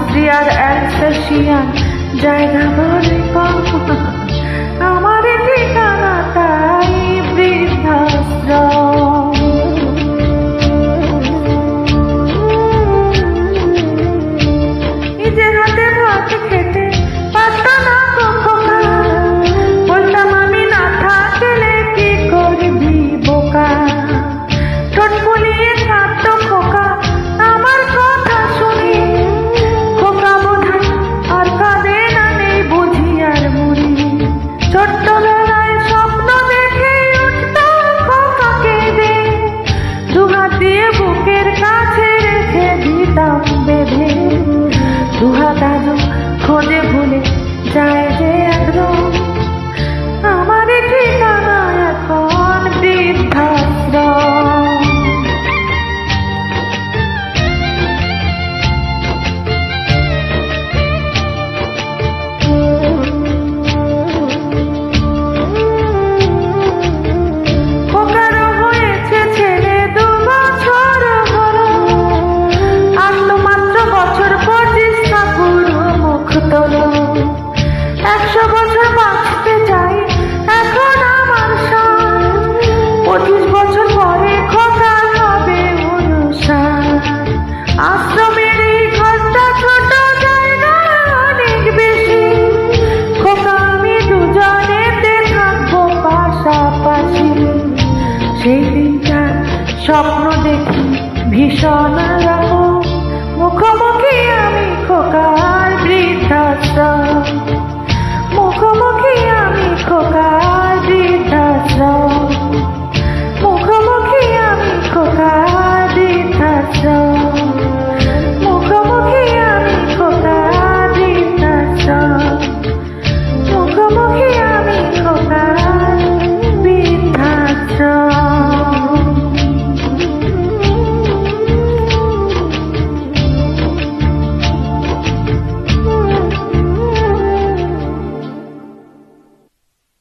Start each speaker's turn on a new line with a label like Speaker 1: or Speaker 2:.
Speaker 1: অস্ট্রিয়ার অ্যালসেশিয়ান জায়গা বলে কম, আমার ঠিকানা তাই বৃদ্ধাশ্রম। নিজের হাতে ভাত খেতে পারতাম না খোকা, বলতাম আমি না থাকলে কি করবি বোকা। ঠোঁট ফুলিয়ে কাঁদতো খোকা আমার কথা শুনি, খোকা বোধহয় আর কাঁদে না, নেই বুঝি আর মুড়ি। ছোট্টবেলায় স্বপ্ন দেখে উঠতাম খোকা কেঁদে, দুহাত দিয়ে বুকের কাছে রেখে দিতাম বেঁধে। দুহাত আজও খোঁজে ভুলে যায় যে একদম, আমার ঠিকানা এখন বৃদ্ধাশ্রম। খোকারও হয়েছে ছেলে 2 বছর হলো, আর তো মাত্র বছর 25 ঠাকুর মুখ তোলো। 100 বছর বাঁচতে চাই এখন আমার সাথ, 25 বছর পরে খোকার হবে 59। আশ্রমের এই ঘরটা ছোট, জায়গা অনেক বেশি, খোকা আমি দুজনেতে থাকবো পাশাপাশি। সেই দিনটার স্বপ্ন দেখি ভীষণ রকম,